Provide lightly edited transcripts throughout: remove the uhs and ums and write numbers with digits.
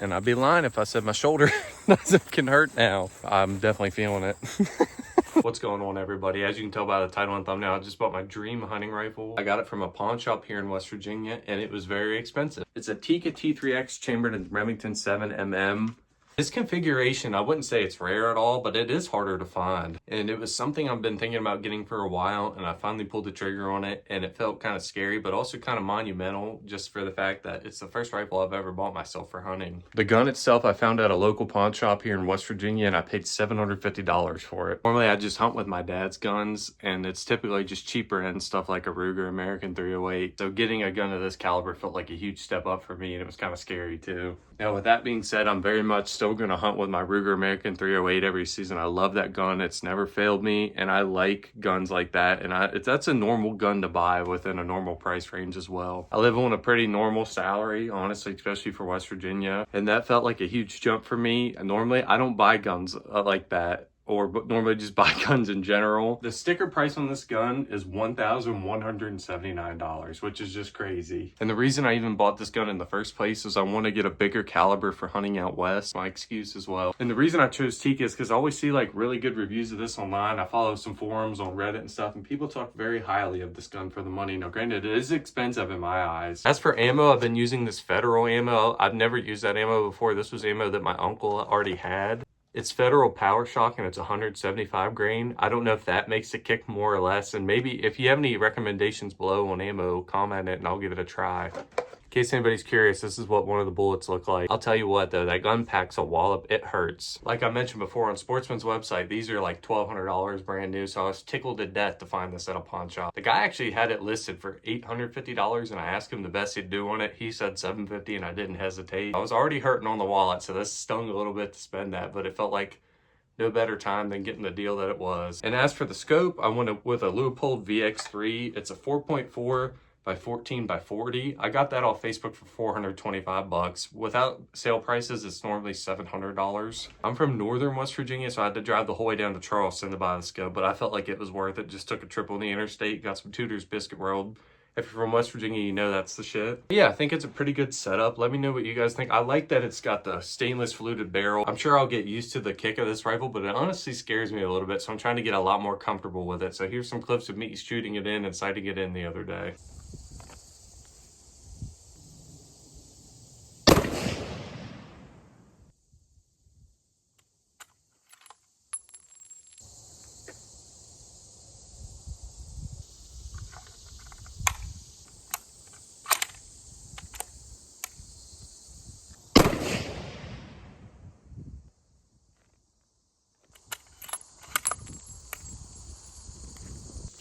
And I'd be lying if I said my shoulder doesn't can hurt now. I'm definitely feeling it. What's going on, everybody? As you can tell by the title and thumbnail, I just bought my dream hunting rifle. I got it from a pawn shop here in West Virginia, and it was very expensive. It's a Tikka T3X chambered in Remington 7mm. This configuration, I wouldn't say it's rare at all, but it is harder to find. And it was something I've been thinking about getting for a while, and I finally pulled the trigger on it, and it felt kind of scary, but also kind of monumental, just for the fact that it's the first rifle I've ever bought myself for hunting. The gun itself, I found at a local pawn shop here in West Virginia, and I paid $750 for it. Normally, I just hunt with my dad's guns, and it's typically just cheaper and stuff like a Ruger American 308. So getting a gun of this caliber felt like a huge step up for me, and it was kind of scary too. Now, with that being said, I'm very much still going to hunt with my Ruger American 308 every season. I love that gun. It's never failed me, and I like guns like that. And that's a normal gun to buy within a normal price range as well. I live on a pretty normal salary, honestly, especially for West Virginia, and that felt like a huge jump for me. And normally, I don't buy guns like that, or normally just buy guns in general. The sticker price on this gun is $1,179, which is just crazy. And the reason I even bought this gun in the first place is I want to get a bigger caliber for hunting out west. My excuse as well. And the reason I chose Tikka is because I always see like really good reviews of this online. I follow some forums on Reddit and stuff, and people talk very highly of this gun for the money. Now, granted, it is expensive in my eyes. As for ammo, I've been using this Federal ammo. I've never used that ammo before. This was ammo that my uncle already had. It's Federal Power Shock, and it's 175 grain. I don't know if that makes it kick more or less. And maybe if you have any recommendations below on ammo, comment it and I'll give it a try. In case anybody's curious, this is what one of the bullets look like. I'll tell you what though, that gun packs a wallop. It hurts. Like I mentioned before, on Sportsman's website, these are like $1,200 brand new. So I was tickled to death to find this at a pawn shop. The guy actually had it listed for $850, and I asked him the best he'd do on it. He said $750, and I didn't hesitate. I was already hurting on the wallet, so this stung a little bit to spend that, but it felt like no better time than getting the deal that it was. And as for the scope, I went with a Leupold VX3. It's a 4.4 by 14 by 40. I got that off Facebook for 425 bucks. Without sale prices, it's normally $700. I'm from northern West Virginia, so I had to drive the whole way down to Charleston to buy the scope, but I felt like it was worth it. Just took a trip on the interstate, got some Tudor's Biscuit World. If you're from West Virginia, you know that's the shit. But yeah, I think it's a pretty good setup. Let me know what you guys think. I like that it's got the stainless fluted barrel. I'm sure I'll get used to the kick of this rifle, but it honestly scares me a little bit, so I'm trying to get a lot more comfortable with it. So here's some clips of me shooting it in and sighting it in the other day.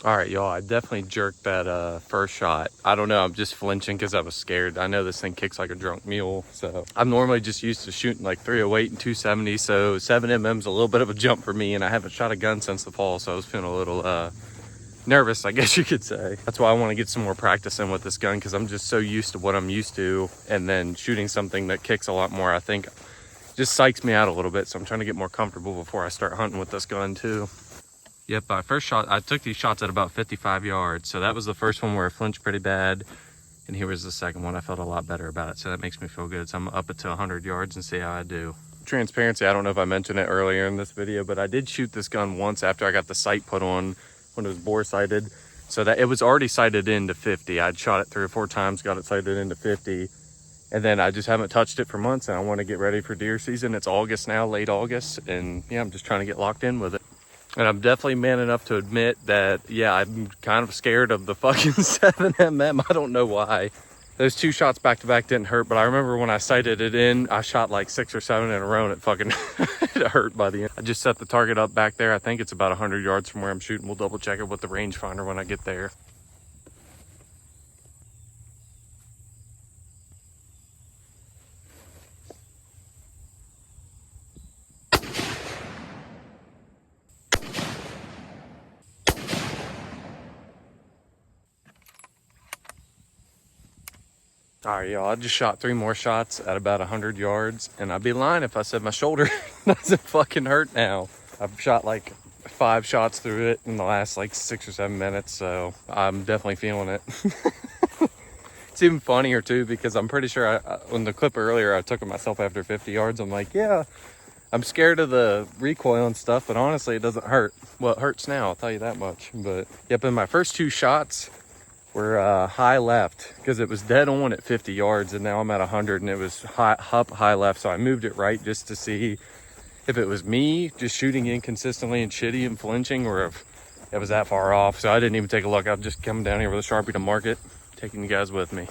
All right, y'all, I definitely jerked that first shot. I don't know, I'm just flinching because I was scared. I know this thing kicks like a drunk mule, so I'm normally just used to shooting like 308 and 270, so 7mm's a little bit of a jump for me, and I haven't shot a gun since the fall, so I was feeling a little nervous, I guess you could say. That's why I want to get some more practice in with this gun, because I'm just so used to what I'm used to, and then shooting something that kicks a lot more, I think, just psychs me out a little bit, so I'm trying to get more comfortable before I start hunting with this gun too. Yep, my first shot, I took these shots at about 55 yards. So that was the first one where I flinched pretty bad. And here was the second one. I felt a lot better about it. So that makes me feel good. So I'm up it to 100 yards and see how I do. Transparency, I don't know if I mentioned it earlier in this video, but I did shoot this gun once after I got the sight put on when it was bore sighted. So that it was already sighted into 50. I'd shot it 3 or 4 times, got it sighted into 50. And then I just haven't touched it for months, and I want to get ready for deer season. It's August now, late August. And yeah, I'm just trying to get locked in with it. And I'm definitely man enough to admit that, yeah, I'm kind of scared of the fucking 7mm. I don't know why. Those 2 shots back to back didn't hurt, but I remember when I sighted it in, I shot like 6 or 7 in a row, and it fucking it hurt by the end. I just set the target up back there. I think it's about 100 yards from where I'm shooting. We'll double check it with the rangefinder when I get there. All right, y'all, I just shot 3 more shots at about 100 yards, and I'd be lying if I said my shoulder doesn't fucking hurt now. I've shot like 5 shots through it in the last like 6 or 7 minutes, so I'm definitely feeling it. It's even funnier too, because I'm pretty sure on the clip earlier, I took it myself after 50 yards. I'm like, yeah, I'm scared of the recoil and stuff, but honestly, it doesn't hurt. Well, it hurts now, I'll tell you that much. But yep, in my first 2 shots were high left, because it was dead on at 50 yards, and now I'm at 100, and it was high left. So I moved it right just to see if it was me just shooting inconsistently and shitty and flinching, or if it was that far off. So I didn't even take a look. I was just coming down here with a Sharpie to mark it, taking you guys with me.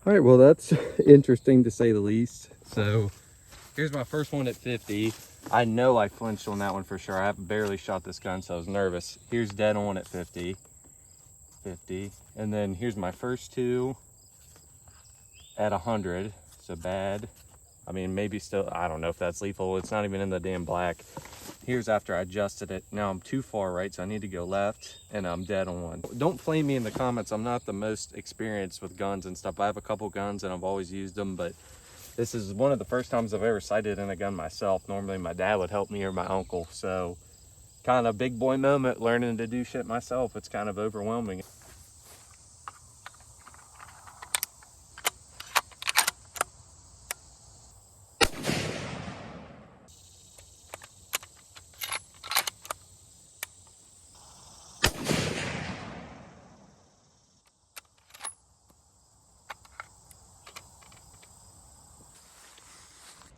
All right, well, that's interesting to say the least. So here's my first one at 50. I know I flinched on that one for sure. I have barely shot this gun, so I was nervous. Here's dead on at 50. And then here's my first 2 at 100. So bad. I mean, maybe still, I don't know if that's lethal. It's not even in the damn black. Here's after I adjusted it. Now I'm too far right, so I need to go left, and I'm dead on one. Don't flame me in the comments. I'm not the most experienced with guns and stuff. I have a couple guns and I've always used them, but this is one of the first times I've ever sighted in a gun myself. Normally my dad would help me or my uncle. So kind of big boy moment, learning to do shit myself. It's kind of overwhelming.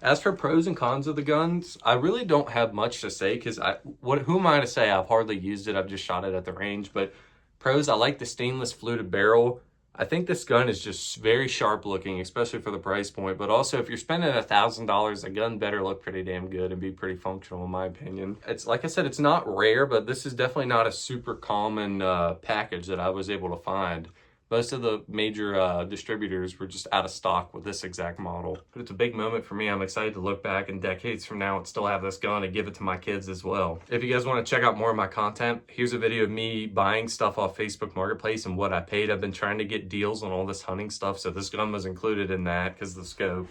As for pros and cons of the guns, I really don't have much to say, because who am I to say? I've hardly used it. I've just shot it at the range. But pros, I like the stainless fluted barrel. I think this gun is just very sharp looking, especially for the price point. But also, if you're spending $1,000, a gun better look pretty damn good and be pretty functional, in my opinion. It's like I said, it's not rare, but this is definitely not a super common package that I was able to find. Most of the major distributors were just out of stock with this exact model. But it's a big moment for me. I'm excited to look back in decades from now and still have this gun and give it to my kids as well. If you guys want to check out more of my content, here's a video of me buying stuff off Facebook Marketplace and what I paid. I've been trying to get deals on all this hunting stuff, so this gun was included in that because of the scope.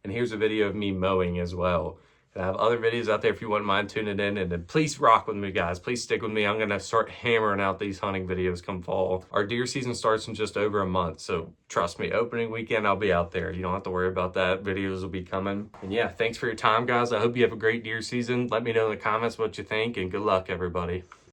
And here's a video of me mowing as well. And I have other videos out there if you wouldn't mind tuning in. And then please rock with me, guys. Please stick with me. I'm going to start hammering out these hunting videos come fall. Our deer season starts in just over a month. So trust me, opening weekend, I'll be out there. You don't have to worry about that. Videos will be coming. And yeah, thanks for your time, guys. I hope you have a great deer season. Let me know in the comments what you think, and good luck, everybody.